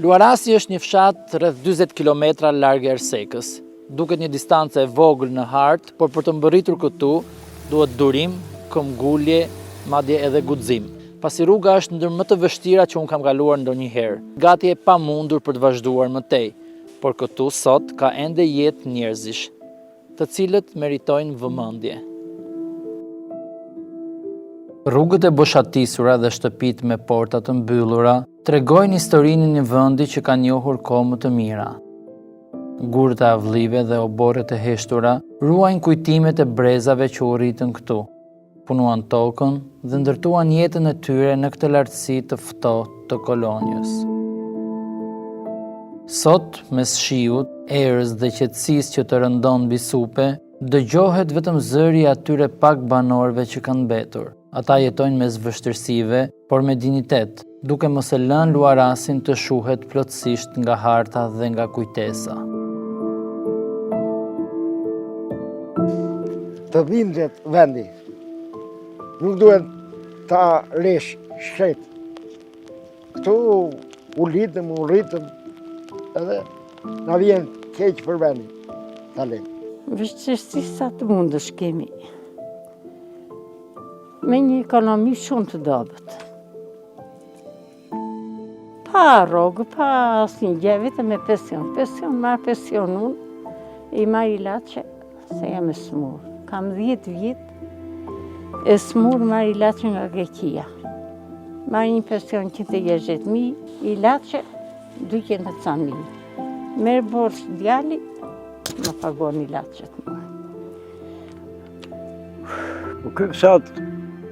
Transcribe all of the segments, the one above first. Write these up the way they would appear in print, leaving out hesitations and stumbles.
Luarasi është një fshat rreth 40 kilometra larg Ersekës. Duket një distancë e vogël në hartë, por për të mbërritur këtu duhet durim, këmbgulje, madje edhe guxim. Pasi rruga është ndër më të vështira që unë kam kaluar ndonjëherë. Gati e pamundur për të vazhduar më tej, por këtu sot ka ende jetë njerëzish, të cilët meritojnë vëmendje. Rrugët e boshatisura dhe shtëpitë me porta të mbyllura tregojnë historinë e një vendi që ka njohur kohë më të mira. Gurët e avllive dhe oborret e heshtura ruajnë kujtimet e brezave që u rritën këtu, punuan tokën dhe ndërtuan jetën e tyre në këtë lartësi të ftohtë të kolonjës. Sot, mes shiut, erës dhe qetësisë që të rëndon mbi supe, dëgjohet vetëm zëri i atyre pak banorëve që kanë mbetur. Ata jetojnë mes vështirësive, por me dinitet, duke mos e lënë luarasin të shuhet plotësisht nga harta dhe nga kujtesa. Të vindret vendi, nuk duhet ta lesh shkret. Këtu u rritëm, edhe na vjen keq për vendin, ta lejmë. Vështirësi sa të mundësh kemi. Me një ekonomi shumë të dobët. Pa rrogë, pa asnjë gjë, vetëm me pension. Marr pension unë, i marr ilaçe, se jam e smur. Kam 10 vjet, e smur marr ilaçe nga Greqia. Marr një pension 160.000, ilaçe 200.000. Merr borx djali, më pagon ilaçet mua. Ky fshat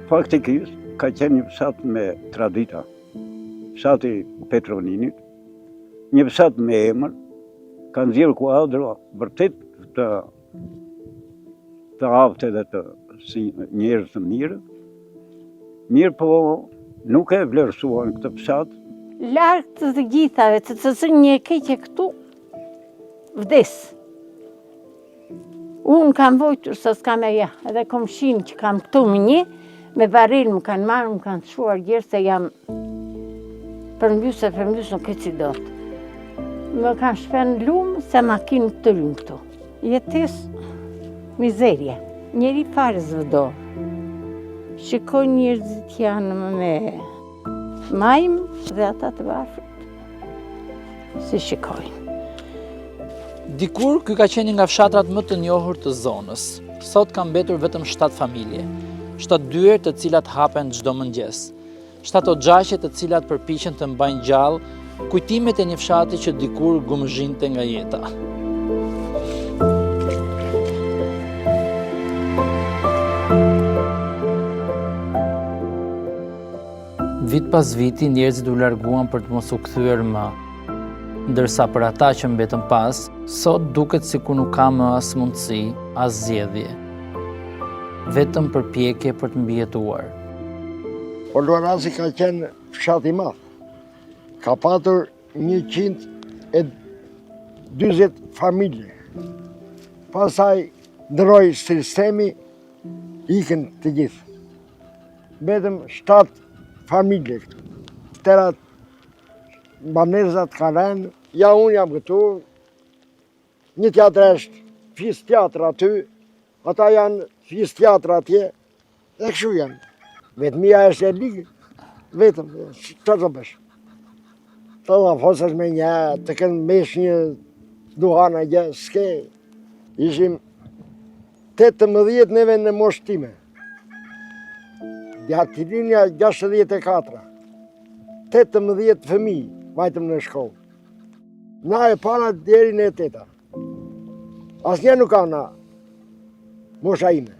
faktikisht ka qenë një fshat me tradita. Fshati Petroninit, një fshat me emër, ka nxjerrë kuadra vërtet të aftë dhe të si njerëz të mirë. Mirë po nuk e vlerësuan këtë fshat. Larg të gjithave, të cilën një keqe këtu, vdes. Unë kam vojtur se s'kam e ja, edhe komshin që kam këtu më një, me baril më kanë marrë, më kanë shuar gjerë se jam përmbysë nuk e si dot. Më kanë shpen lumë se makinë të lumë këtu. Jetis mizerje, njeri fare zvëdo. Shikoj njerëzit janë me majmë dhe ata të varfët. Si shikojnë. Dikur, ky ka qenë nga fshatrat më të njohur të zonës. Sot ka mbetur vetëm 7 familje. 7 dyer të cilat hapen çdo mëngjes. 7 oxhaqe të cilat përpiqen të mbajnë gjallë kujtimet e një fshati që dikur gumëzhinte nga jeta. Vit pas viti, njerëzit u larguan për të mos u kthyer më. Ndërsa për ata që mbetën pas, sot duket sikur nuk ka më as mundësi, as zgjedhje. Vetëm përpjekje për të mbijetuar. Por Luarasi ka qenë fshat i madh. Ka patur 140 familje. Pastaj ndroi sistemi, ikën të gjithë. Vetëm 7 familje këtu. Tërat banezat ka rënë, ja unë jam këtu, një teatr është fis teatr aty, ata janë fis teatr atje, dhe kështu janë. Vetëmia është e ligë, vetëm, që të bësh. Të da fosës me një, të kënë mesh një duhana gjë, s'ke. Ishim 18 neve në moshë time. Djatirinja 64. 18 fëmijë vajtëm në shkollë. Na e para deri në 8. Asnjë nuk ka na mosha ime.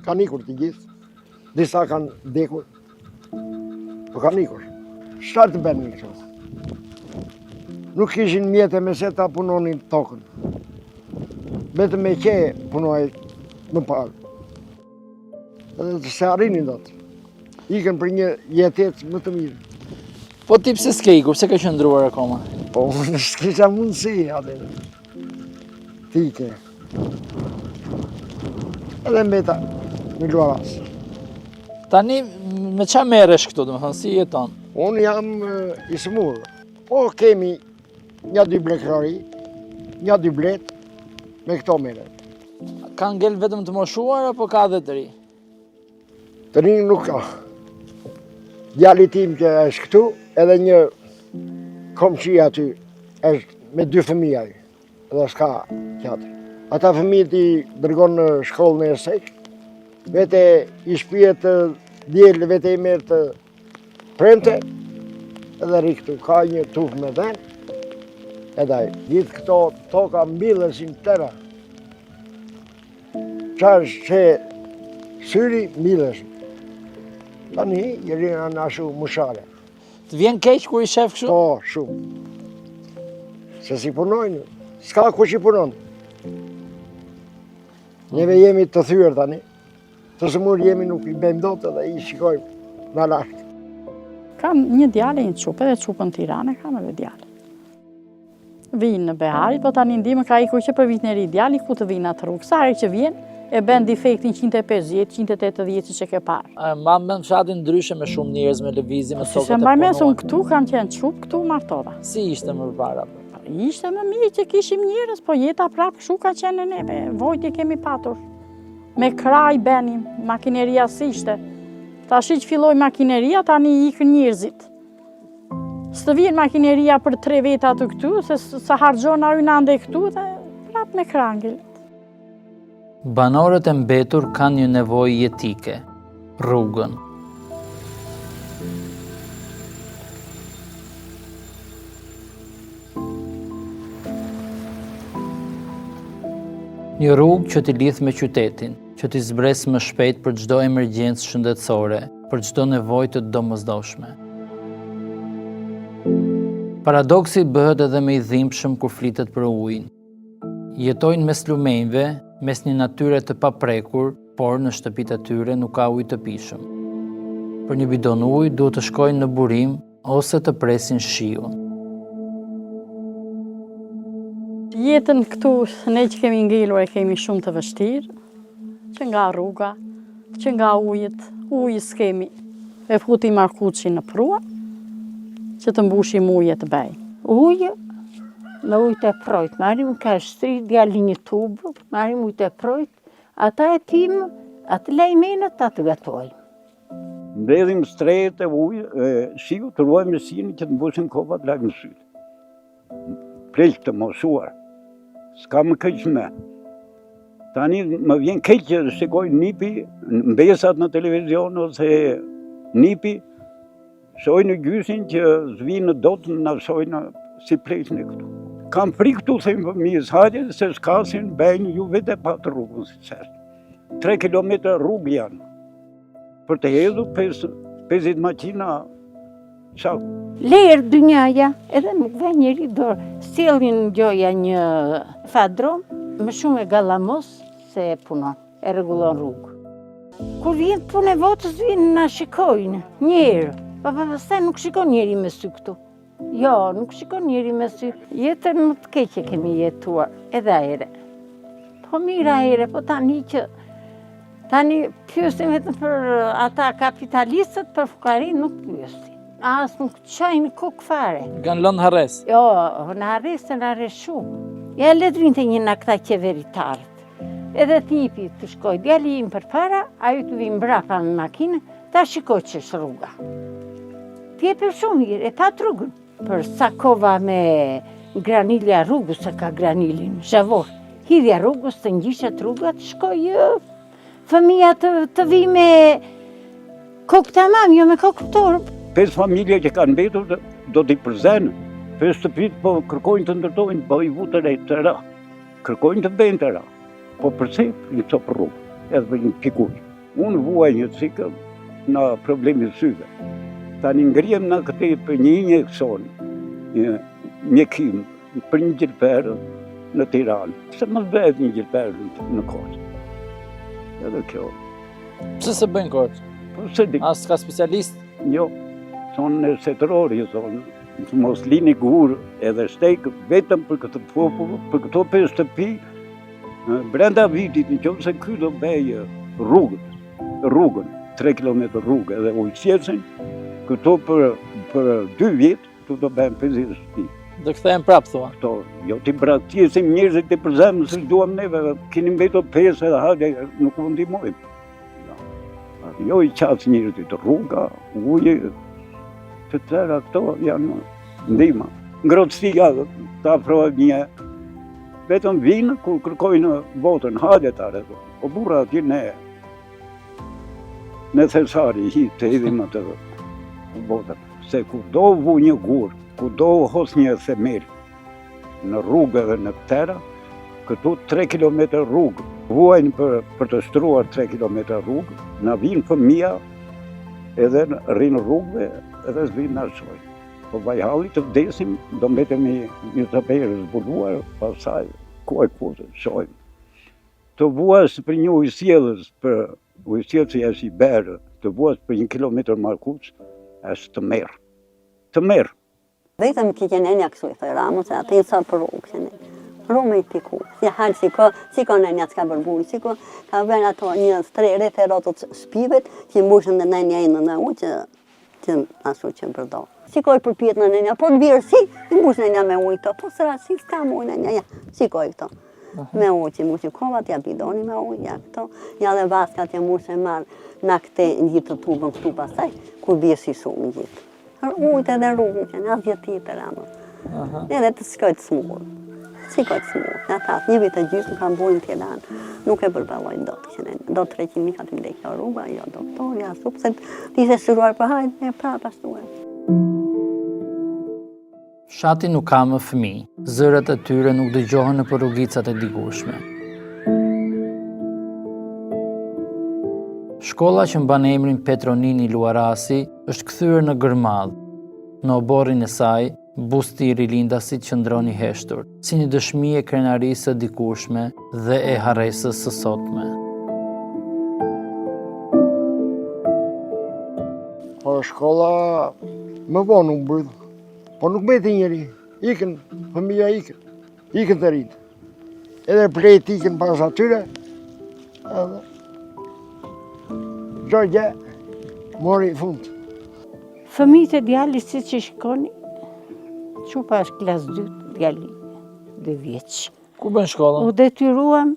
Kanë ikur të gjithë. Disa kanë vdekur. Po kanë ikur. Çfarë të bënin këto? Nuk kishin mjete me se ta punonin tokën. Vetëm me qe punoj më parë. Edhe të se arrinin dot. Ikën për një jetet më të mirë. Po ti pse s'ke ikur, pse ke qëndruar akoma? Po unë s'kisha mundësi atë. Ti ike. Edhe mbeta në Luaras. Tani me çfarë merresh këtu, domethënë si jeton? Unë jam i smur. Po kemi një dy blekrori, një dy blet, me këto merret. Ka ngel vetëm të moshuar apo ka dhe të ri? Të rinj nuk ka. Djali tim që është këtu, edhe një komshi aty, është me 2 fëmijë ai, edhe s'ka tjetër. Ata fëmijët i dërgon në shkollën e Ersek, vete i shpijet të djelë, vete i merë të premte, edhe ri këtu, ka një tuf me dhen, edhe gjithë këto toka mbillesin tëra. Qash që syri mbillesin. Tani, i rinë në ashu mushare. Të vjen keq kur i shef kështu? Po, shumë. Se si punojnë, s'ka kush i punon. Neve jemi të thyrë tani, të sëmur jemi nuk i bëjmë dot edhe i shikojmë në lartë. Kam një djale një qupe dhe qupën Tirane, kam edhe djale. Vinë në Behari, po tani ndimë ka ikur që për vitin e ri djali ku të vinë atë rrugë. Sari që vjen, e ben defektin 150, 180 që ke parë. Ma me në fshatin ndryshe me shumë njerëz, me lëvizje, me Se sokët e mbaj mes punuar. unë këtu, kam qenë qupë, këtu martova. Si ishte më përpara? Ishte më mirë që kishim njerëz, po jeta prapë kështu ka qenë e neve, vojtje kemi patur. Me kraj benim, makineria si ishte. Tashi që filloj makineria, tani ikën njerëzit. Së vjen makineria për 3 veta të këtu, se sa hargjon arynande këtu, dhe prapë me krangil. Banorët e mbetur kanë një nevojë jetike, rrugën. Një rrugë që t'i lidh me qytetin, që t'i zbres më shpejt për çdo emergjencë shëndetësore, për çdo nevojë të domosdoshme. Paradoksi bëhet edhe me i dhimbshëm kur flitet për ujin. Jetojnë mes lumenjve, mes një natyre të paprekur, por në shtëpitë e tyre nuk ka ujë të pishëm. Për një bidon ujë duhet të shkojnë në burim ose të presin shiun. Jetën këtu, ne që kemi ngelur e kemi shumë të vështirë, që nga rruga, që nga ujë s'kemi. E futim markuçi në prua, që të mbushim ujë të bej. Ujë, me ujë të projt, marim ka shtri djali një tubë, marim ujë të projt, ata e tim, atë lejmenët atë gatojmë. Mbledhim strehet e ujë, shiu të ruajmë sinë që të mbushim kopat lagë në sytë. Pleq të moshuar, s'ka më keq me. Tani më vjen keq që shikoj nipi, mbesat në televizion ose nipi, shojnë gjysin që zvinë dot në shojnë si pleqnë e këtu. Kam frikë këtu, thejmë fëmijës, hajde se s'kasin bëjnë ju vete pa të rrugën si qështë. 3 kilometra rrugë janë. Për të hedhu 50 makina shaku. Lerë dynjaja, edhe nuk ve njeri dorë. Sjellin gjoja një fadrom, më shumë e gallamos se e punon, e rregullon rrugë. Kur vjen punë e votës, vinë na shikojnë, njerë. Pastaj nuk shikon njeri me sy këtu. Jo, nuk shikon njeri me sy. Jetën më të keqe kemi jetuar, edhe aere. Po mira aere, po tani pyesin vetëm për ata kapitalistët, për fukarin nuk pyesin. As nuk qajnë kokë fare. Kanë lënë harres. Jo, në harres se në harres shumë. Ja letrin të një në këta qeveritarët. Edhe tipi të shkoj djali im për para, ajo të vim mbrapa me makinë, ta shikoj që është rruga. Tjepe shumë mirë, e pat rrugën. Për sakova me granilja rrugës, se ka granilin, zhavor. Hidhja rrugës, të ngjishat rrugat, shkoj fëmija të vi me kokë të mam, jo me kokë të torë. 5 familje që kanë mbetur do t'i përzenë. 5 shtëpit po kërkojnë të ndërtojnë, po i vutën e të ra. Kërkojnë të bëjnë të ra. Po përse një copë rrugë, edhe për një pikuj. Unë vuaj një cikë në problemi syve. Tani ngrijem në këte për një injekcion, një mjekim, për një gjilperë në Tiranë. Se mos bëhet një gjilperë në Korçë. Edhe kjo. Pse se bëjnë Korçë? Po se di. As ka specialist? Jo, sonë në setërori, sonë. Mos lini gurë edhe shtekë vetëm për këtë popull, për këto 5 shtëpi, brenda vitit në qovë se ky do bëjë rrugën, 3 km rrugë edhe ujqesin, këto për 2 vjetë këtu do bëjmë pezirë shpi. Do kthehen prap thua. Këto, jo t'i braktisim njerëzit e përzemë, se duam neve, keni mbetur pesë edhe hajde, nuk u ndihmojmë. Jo i qasë njerëzit, rruga, uje, të tëra këto janë ndihma. Ngrotësia të afrohet një, vetëm vinë kur kërkojnë votën, hajde tare, o burra atje në thesari, të edhim atë votën. Se ku do vu një gurë, ku do hos një themel në rrugë dhe në tëra, këtu 3 kilometër rrugë, vuajnë për të shtruar 3 kilometër rrugë, na vinë fëmija edhe rrinë rrugëve edhe s'vinë në shojnë. Po vajhalli të vdesim, do mbetemi një të perë zbuluar, pasaj kuaj kutë shojnë. Të vuas për një ujësjelës, për ujësjelës që është i berë, të vuas për 1 kilometër markuç, është të merë. Të merë. Vetëm që që nenja kësu i thëramu, se atë i sa për rrugë që ne. Rrugë i piku. Si halë si ko nenja s'ka bërburi, si ko ka vërë ato një 3 referatët shpivet, që mbushën dhe nenja i në u, që ashtu që përdo. Si ko i përpjet në nenja, po të virë si, i mbushë nenja me ujto, po sëra si s'ka mu nenja, ja, si ko i këto. Me ujë që mbushë kovat, ja bidoni me ujë, ja këto, ja dhe vaskat ja mbushë e marë në këte një gjithë të tubën këtu pasaj, kur bje si shumë një gjithë. Ujtë edhe rrugën që në asë gjithë të ramë. Edhe të shkojtë smurë. Shkojtë smurë. Në thasë, një vitë gjysë nuk kam bujnë të lanë. Nuk e përbalojnë do të që ne. Do 300.000 ka të mdekja rruga, jo doktor, ja supë, se të ishe shuruar për hajtë, e prapa shtuar. Fshati nuk ka më fëmijë, zërat e tyre nuk dëgjohen në për rrugicat e digueshme. Shkolla që mban emrin Petronini Luarasi është kthyer në gërmadh. Në oborrin e saj, busti i rilindasit qëndron i heshtur, si një dëshmi e krenarisë së dikurshme dhe e harresës së sotme. Po shkolla më vonë u mbyll. Po nuk mbeti njeri. Ikën, fëmija ikën të rritë. Edhe plejt ikën pas atyre. Edhe gjogje, mori fund. Fëmijët e djalit si që shkoni, qupa është klas 2, djali 2 vjeç. Ku bën shkollën? U detyruam,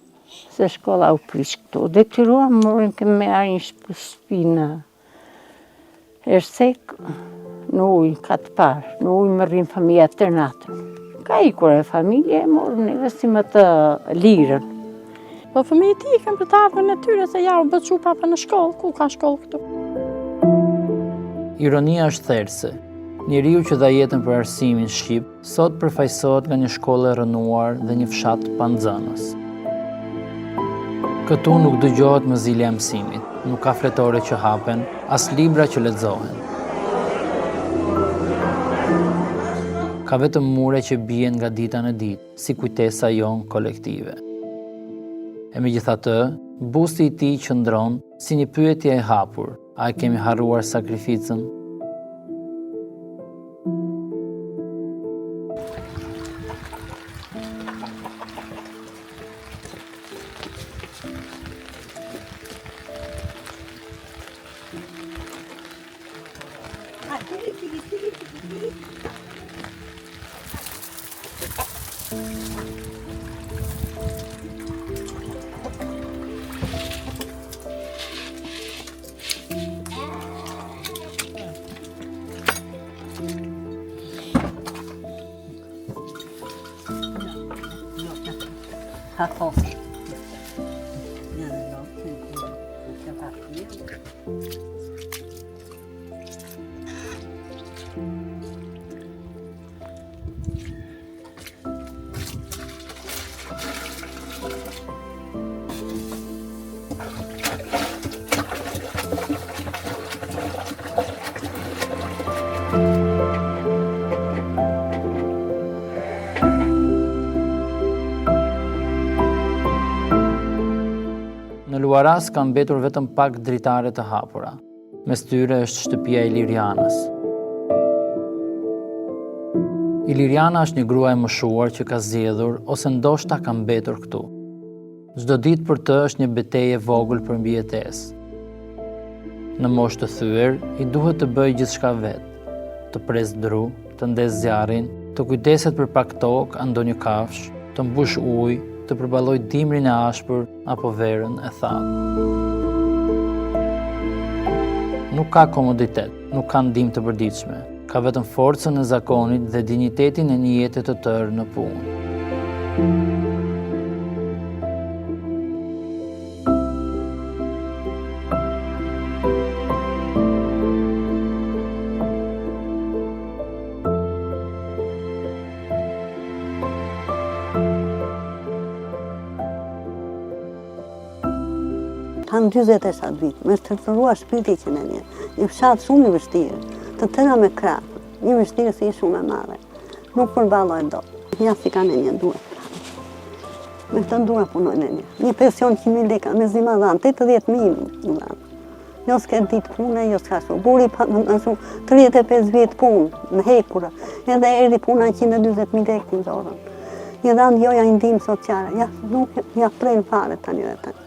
se shkolla u prish këtu, u detyruam morin me arin shtëpi në Ersek, në ujë ka të parë, në ujë më rrinë familja të natën. Ka ikur e familje, morën e si më të lirën. Po fëmijët i ikën për të ardhën e tyre se ja u bët qupa për në shkollë, ku ka shkollë këtu? Ironia është therse. Njeriu që dha jetën për arsimin shqip, sot përfaqësohet nga një shkollë e rënuar dhe një fshat pa nxënës. Këtu nuk dëgjohet mëzilja e mësimit, nuk ka fletore që hapen, as libra që lexohen. Ka vetëm mure që bien nga dita në ditë, si kujtesa jon kolektive. E megjithatë, busti i tij qëndron si një pyetje e hapur, a e kemi harruar sakrificën? Në Luaras ka mbetur vetëm pak dritare të hapura. Mes tyre është shtëpia e Ilirianës. Iliriana është një grua e moshuar që ka zgjedhur ose ndoshta ka mbetur këtu. Çdo ditë për të është një betejë e vogël për mbijetesë. Në moshë të thyer, i duhet të bëjë gjithçka vetë, të presë dru, të ndez zjarrin, të kujdeset për pak tokë a ndonjë kafsh, të mbush ujë, të përballoj dimrin e ashpër apo verën e thatë. Nuk ka komoditet, nuk ka ndihmë të përditshme, ka vetëm forcën e zakonit dhe dinjitetin e një jete të tërë në punë. Kanë 47 vite, me shtrëngëzuar shpirti që në një. Një fshat shumë i vështirë, të tëra me krapë, një vështirësi shumë e madhe. Nuk përballoj dot. Ja si kanë një duhet. Me këtë duhet punoj në një. Një pension 100.000 lekë, me zima dhanë, 80.000 më dhanë. Jo s'ke ditë punë, jo s'ka shumë. Buri më shumë 35 vjetë punë, në hekura. Edhe erdi puna 120.000 lekë në zorën. Një dhanë joja ndihmë sociale, ja nuk ja prejnë fare tani dhe tani.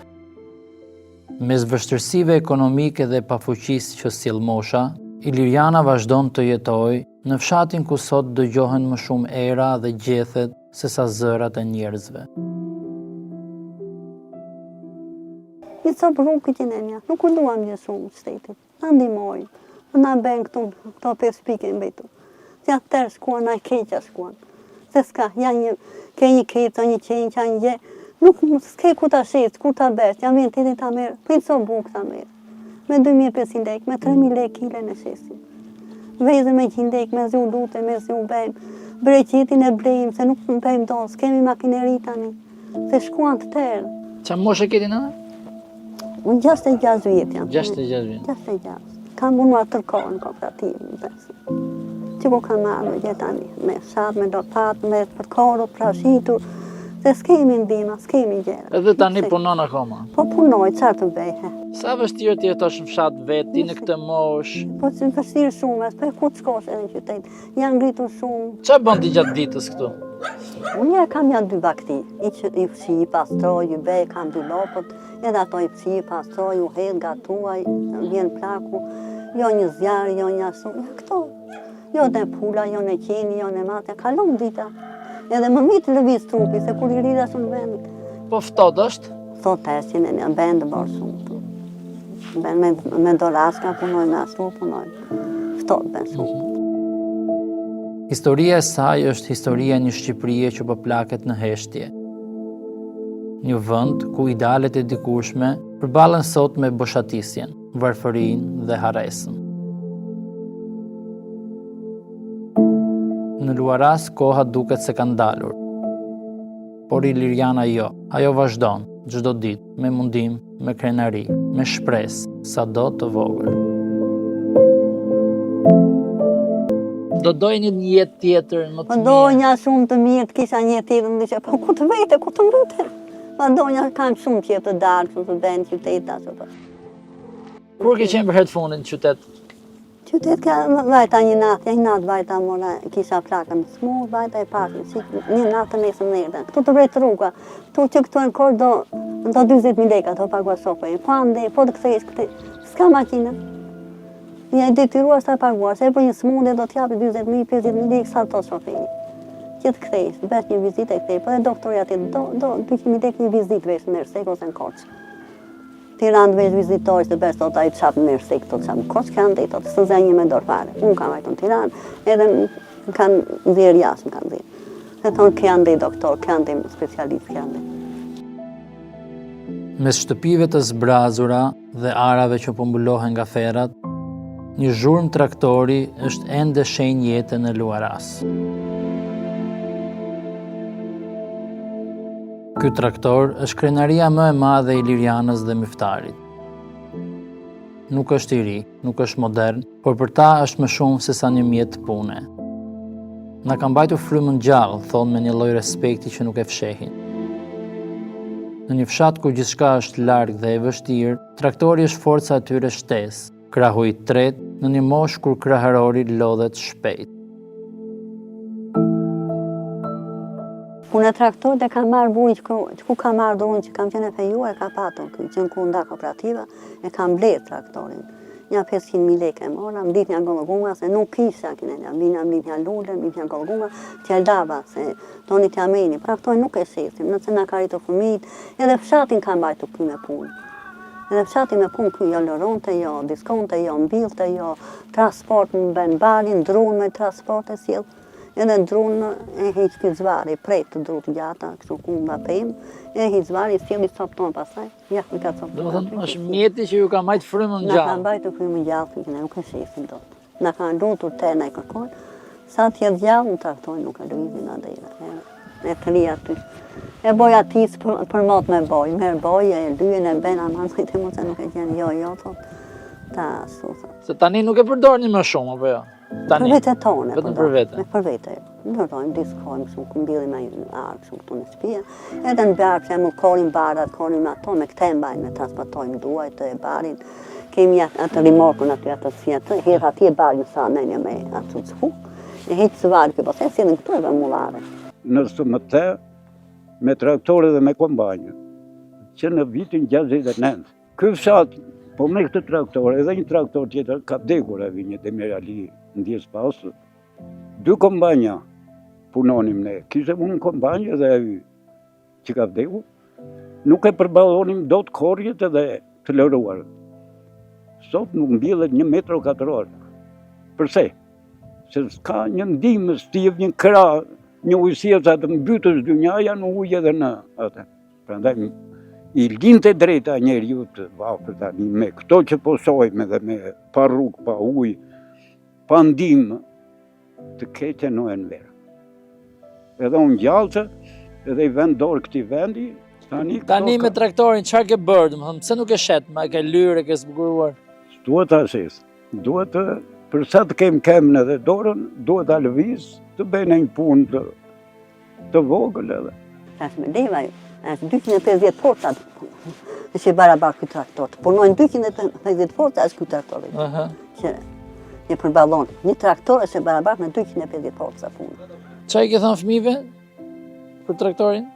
Mes vështirësive ekonomike dhe pafuqisë që sjell mosha, Iliriana vazhdon të jetojë në fshatin ku sot dëgjohen më shumë era dhe gjethet se sa zërat e njerëzve. Një copë rrugë që në nuk u duam një shumë shtetit. Na ndihmojnë, na bëjnë këto 5 pike mbetur. Ja tërë shkuan, na keqja shkuan. Se s'ka, ke një keqja, një qenqa, një gjë. Nuk s'ke ku ta shet, ku ta besh, jam vjen titi ta merë, pritë so bukë ta merë. Me 2.500 lekë, me 3.000 lekë kile në shesim. Veze me 100 lekë, me zi u dute, me zi u bejmë. Breqetin e blejmë, se nuk më bejmë do, s'kemi makineri tani. Se shkuan të tërë. Qa moshe keti në? Unë 66 vjetë jam. 66 vjetë. 66. Kam punuar tërkohë në kooperativë, në pensi. Që ku kam marrë me tani, me shatë, me lopatë, me përkorët, prashitur. Se s'kemi ndihma, s'kemi gjera. Edhe tani punon akoma? Po punoj, qarë të bëjhe. Sa vështirë ti jetosh në fshat vetë, ti në këtë mosh? Po që vështirë shumë, po ku të shkosh edhe në qytet. Janë ngritur shumë. Qa bën ti gjatë ditës këtu? Unë kam janë 2 bakti. I fshi, i pastroj, i bej, kam 2 lopët. Edhe ato i fshi, i pastroj, u hedh, gatuaj, vjen plaku. Jo një zjarë, jo një asu. Ja këto. Jo në pula, jo në qeni, jo në matja. Kalon dita. Edhe më mitë lëviz trupi, se kur i rida shumë vendit. Po ftot është? Thot eshin e një bendë bërë shumë. Me doraska punoj, me ashtu punoj. Ftot ben shumë. Historia e saj është historia një Shqipërie që po plaket në heshtje. Një vend ku idealet e dikushme përballen sot me boshatisjen, varfërinë dhe harresën. Në Luaras koha duket se ka ndalur. Por Iliriana jo, ajo vazhdon, çdo ditë, me mundim, me krenari, me shpresë, sado të vogël. Do dojnë një jetë tjetër, më të mirë? Po donja shumë të mirë, të kisha një tjetër, në dishe, po ku të vete, ku të mbute? Po donja kam shumë që të darë, që të bëjnë qyteta, që po. Kur ke qenë për herë të fundit në qytet? Qytet ka vajta një natë vajta mora, kisha plakën në smur, vajta e pashën, një natë nesër nërën. Këtu të vrejtë rruga, këtu që këtu e në kor do 20.000 leka të pagua shopë. Po ande, po të kthejsh këte, s'ka makina. Një e detyruar s'ta paguar, se po një smundje do t'japi 20.000, 50.000 lekë sa të shoferi. Që të kthejsh, vesh një vizit e kthej, po dhe doktori ati do 200.000 lekë një vizit vesh në Mersek ose në Korçë. Tiranë veç vizitorës të bërë, thot, a i të shapë në Mersek, të shapë në Korçë, kanë dhe, thot, së zënjë me dorë fare. Unë kam vajtu në Tiranë, edhe kanë dhirë jashtë, më kanë dhirë. Dhe thonë, kanë dhe doktor, kanë dhe specialist, kanë dhe. Mes shtëpive të zbrazura dhe arave që po mbulohen nga ferrat, një zhurmë traktori është ende shenjë jete në Luaras. Ky traktor është krenaria më e madhe e Ilirianës dhe Miftarit. Nuk është i ri, nuk është modern, por për ta është më shumë se sa një mjet pune. Na ka mbajtur frymën gjallë, thonë me një lloj respekti që nuk e fshehin. Në një fshat ku gjithçka është larg dhe e vështirë, traktori është forca e tyre shtesë, krahu i tretë në një moshë kur krahërori lodhet shpejt. Unë e traktor dhe kam marrë bujë që ku kam marrë unë që kam qenë e fejuar, ka patur, që në ku nda kooperativa, e kam blerë traktorin. Ja 500.000 lekë e mora, më ditë një Gollëgunga, se nuk kisha kinenja, vina më ditë një Lullë, më ditë një Gollëgunga, t'ja lava, se toni t'ja meni, pra këtoj nuk e shesim, nëse nga ka rritë fëmijët, edhe fshatin ka mbajtu këy me punë. Edhe fshatin me punë këy jo lëronte, jo diskonte, jo mbilte, jo transport më ben balin, drunë me transport e sjellë. Edhe drunë e heq këtë zvari, prej të drutë gjata, kështu ku mba pëjmë, e heq zvari, sjellë i sopton pasaj, ja me ka sopton. Do të thënë, është mjeti që ju ka majtë frymën Na ka gjallë. mbajtur frymën gjallë, nuk e shesim dot. Na ka lutur te na i kërkojnë, sa t'jetë gjallë në traktojnë, nuk e lëvizin adela. E të ri aty. E boj atis për mot me boj, merë boj, e lyën e ben, ama në të mu se nuk e gjenë, jo, thot. Ta, su, thot. Se tani nuk e përdorni më shumë, apo jo? Për vete tonë. Vetëm për vete. Për vete. Ndërtojmë, diskojmë, kështu, këmbillim me arë, kështu, këtu në shtëpia. Edhe në barë, që mu korim barat, korim ato, me këte mbajnë, me transportojmë duajt e barin. Kemi atë rimorkën aty, atë si atë, hirë ati e barin sa menja me atë të huk. E heqë së varë këtë, se si edhe në këtu e vëmullare. Nësë më te, me traktore dhe me kombanjë, që në vitin 69, ky fshat, po me këtë traktore, edhe një traktor tjetër, ka vdekur e vinjë dhe Merali në djesë pasë, 2 kombanja punonim ne, kishe unë kombanjë dhe aty që ka vdekur, nuk e përbalonim do të korjet edhe të lëruar. Sot nuk mbjellet 1 metro katror. Përse? Se s'ka një ndihmë, s'tjep një kra, një ujësia sa të mbytës dynjaja në ujë edhe në atë. Prandaj i linte drejta njeriu të vapër tani me këto që posojme dhe me pa rrugë, pa ujë, pa ndihmë, të keqe në verë. Edhe unë gjallëse, edhe i vend dorë këti vendi, Tani me traktorin, çfarë ke bërë? Domethënë, pse nuk e shet, ma e ke lyrë, e ke zbukuruar? Duhet ta shes. Duhet të, për sa të kem kemën edhe dorën, duhet ta lëviz, të bëjnë një punë të vogël edhe. Tash me leva, është 250 forca, është e barabar këtë traktor. Punojnë 250 forca është këtë traktor. Që një përballon, një traktor është e barabar me 250 forca punë. Çfarë i ke thënë fëmijëve për traktorin?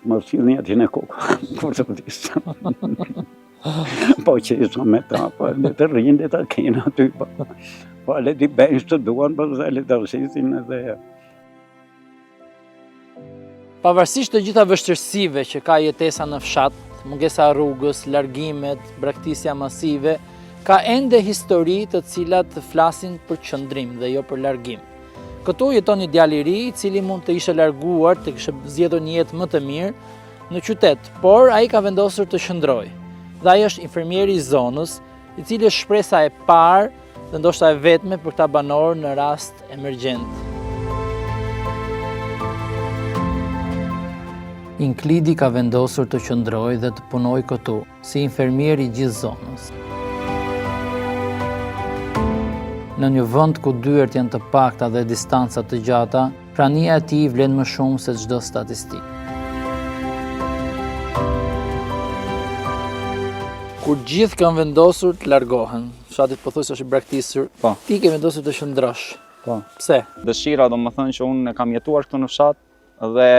Më sillni aty në kokë, kur të vdisë. Po që i me ta, po le të rrinë dhe ta kena aty, po le t'i bëjnë që të duan, po le të rësisin edhe. Pavarësisht të gjitha vështirësive që ka jetesa në fshat, mungesa rrugës, largimet, braktisja masive, ka ende histori të cilat flasin për qëndrim dhe jo për largim. Këtu jeton një djalë i ri, i cili mund të ishte larguar, të kishte zgjedhur një jetë më të mirë në qytet, por ai ka vendosur të qëndrojë. Dhe ai është infermieri i zonës, i cili është shpresa e parë dhe ndoshta e vetme për këta banorë në rast emergjent. Inklidi ka vendosur të qëndrojë dhe të punojë këtu, si infermier i gjithë zonës. Në një vend ku dyert janë të pakta dhe distancat të gjata, prania e tij vlen më shumë se çdo statistikë. Kur gjithë kanë vendosur të largohen, fshati pothuajse është i braktisur, Po. Ti ke vendosur të qëndrosh. Po. Pse? Dëshira do më thënë që unë e kam jetuar këtu në fshat dhe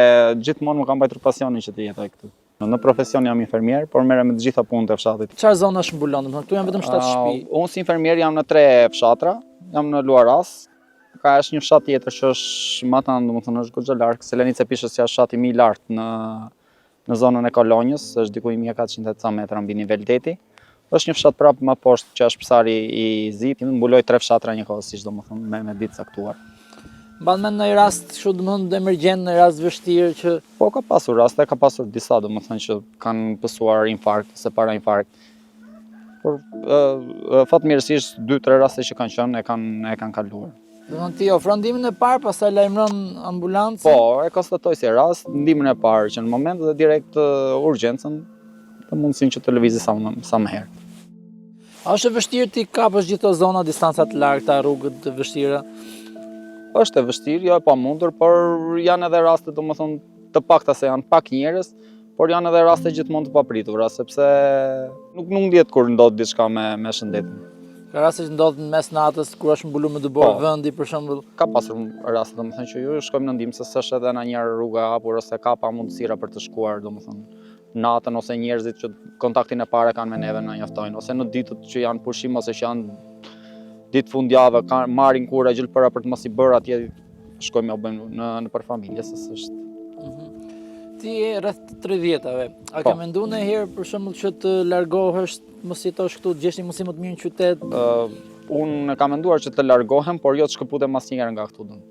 gjithmonë më kam mbajtur pasionin që të jetoj këtu. Në profesion jam infermier, por merrem me të gjitha punët e fshatit. Çfarë zona është mbulon? Domethënë këtu janë vetëm 7 shtëpi. Unë si infermier jam në 3 fshatra, jam në Luaras, ka është një fshat tjetër që është më anë, domethënë është goxha larg, Selenica e Pishës që është fshati më i lartë në zonën e Kolonjës, është diku 1400 metra mbi nivel deti. Është një fshat prapë më poshtë që është Psari i Zit, mbuloj 3 fshatra njëkohësisht, domethënë me ditë caktuar. Mban mend në rast kështu domethënë emergjent, në rast vështirë që Po ka pasur raste, ka pasur disa domethënë që kanë pësuar infarkt ose para infarkt. Por fatmirësisht 2-3 raste që kanë qenë e kanë kaluar. domethënë ti ofron ndihmën e parë, pastaj lajmëron ambulancën. Po, e konstatoj si rast, ndihmën e parë që në moment dhe direkt urgjencën, të mundësin që të lëvizë sa më herë. A është e vështirë ti kapësh gjithë ato zona, distanca të largëta, rrugët të vështira? Është e vështirë, jo e pamundur, por janë edhe raste domethënë të pakta se janë pak njerëz, por janë edhe raste gjithmonë të papritura, sepse nuk ndjet kur ndodh diçka me shëndetin. Ka raste që ndodhin mes natës kur është mbuluar me dëbor Po. vendi për shembull. Ka pasur raste domethënë që ju shkojmë në ndihmë se s'është edhe na një rrugë e hapur ose ka pa mundësira për të shkuar domethënë natën ose njerëzit që kontaktin e parë kanë me neve na njoftojnë, ose në ditët që janë pushim ose që janë ditë fundjavë marrin kurajë për të mos i bërë atje shkojmë u bëjmë në për familje se s'është. Ti je rreth 30-ave. A Po. ke menduar ndonjëherë për shembull që të largohesh, mos jetosh këtu, të gjesh një mundësi më të mirë në qytet? Unë kam menduar që të largohem, por jo të shkëputem asnjëherë nga këtu domun.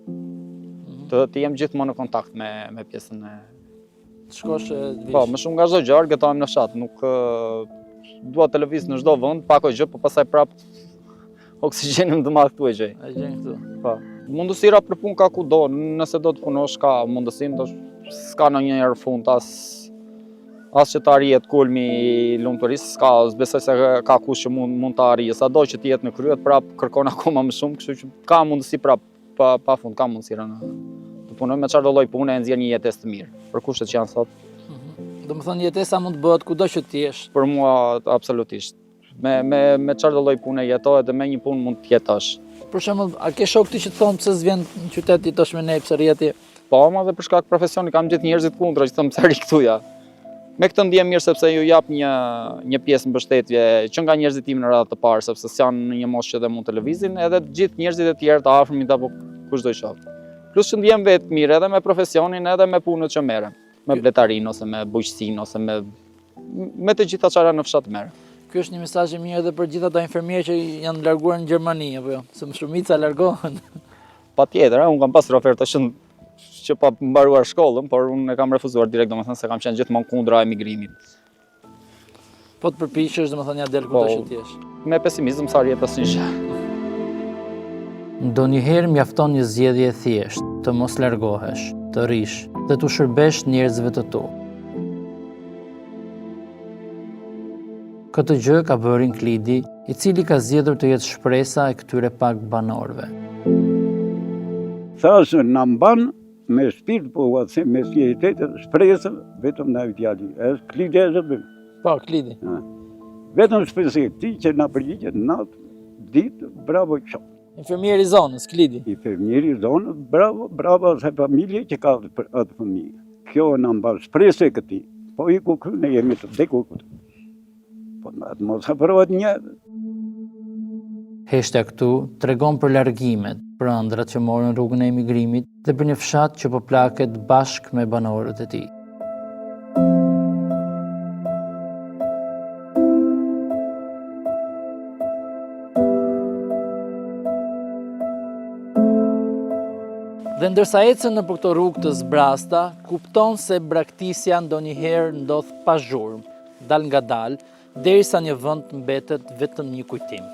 Të jem gjithmonë në kontakt me pjesën e. Të shkosh e të vish. Po, më shumë nga çdo gjë, argëtohem në fshat, nuk dua të lëviz në çdo vend, pa gjë, po pastaj prap oksigjenin të madh këtu e gjej. A gjen këtu. Po. Mundësira për punë ka kudo, nëse do të punosh ka mundësinë, s'ka ndonjëherë fund as që të arrihet kulmi i lumturisë, s'ka, besoj se ka kush që mund të arrijë, sado që të jetë në krye, prap kërkon akoma më shumë, kështu që ka mundësi prap pa fund, ka mundësira të punoj me çfarëdo lloj pune e nxjerr një jetesë të mirë, për kushtet që janë sot. Domethënë jetesa mund të bëhet kudo që të jesh. Për mua absolutisht. Me çfarëdo lloj pune jetohet dhe me një punë mund të jetosh. Për shembull, a ke shok ti që të thonë pse s'vjen në qytet jetosh me ne, pse rrjeti? Po, ma dhe për shkak profesioni kam gjithë njerëzit kundra që thëmë pse rri këtuja. Me këtë ndjem mirë sepse ju jap një pjesë mbështetje që nga njerëzit tim në radhë të parë, sepse s'janë në një moshë që dhe mund të lëvizin, edhe gjithë njerëzit e tjerë të afërmit apo kushdo i shoh. Plus që ndjem vetë mirë edhe me profesionin edhe me punët që merrem, me bletarinë ose me bujqësinë ose me të gjitha çfarë në fshat merrem. Ky është një mesazh i mirë edhe për gjithë ata infermierë që janë larguar në Gjermani apo jo, se më shumica largohen. Patjetër, unë kam pasur oferta që pa mbaruar shkollën, por unë e kam refuzuar direkt, domethënë se kam qenë gjithmonë kundra emigrimit. Po të përpiqesh, domethënë ja del kudo që të jesh. Me pesimizëm sa rrihet asnjë gjë. Ndonjëherë mjafton një zgjedhje e thjeshtë, të mos largohesh, të rish dhe të shërbesh njerëzve të tu. Këtë gjë ka bërë Inklidi, i cili ka zgjedhur të jetë shpresa e këtyre pak banorëve. Thashë në mban me shpirt, po me sjellitetë, shpresën, vetëm na djali. Është Klidi e zëbëm. Po, Klidi. Vetëm shpresë ti që na përgjigjet natë, ditë, bravo qof. Infermieri i zonës, Klidi. Infermieri i zonës, bravo asaj familje që ka atë fëmijë. Kjo na mban shpresë e këtij. Po i ku ne jemi të vdekur këtu. Po atë mos hapërohet një. Heshtja këtu tregon për largimet, për ëndrat që morën rrugën e emigrimit dhe për një fshat që po plaket bashkë me banorët e tij. Dhe ndërsa ecën nëpër këto rrugë të zbrasta, kupton se braktisja ndonjëherë ndodh pa zhurmë, dal nga dal, derisa një vend mbetet vetëm një kujtim.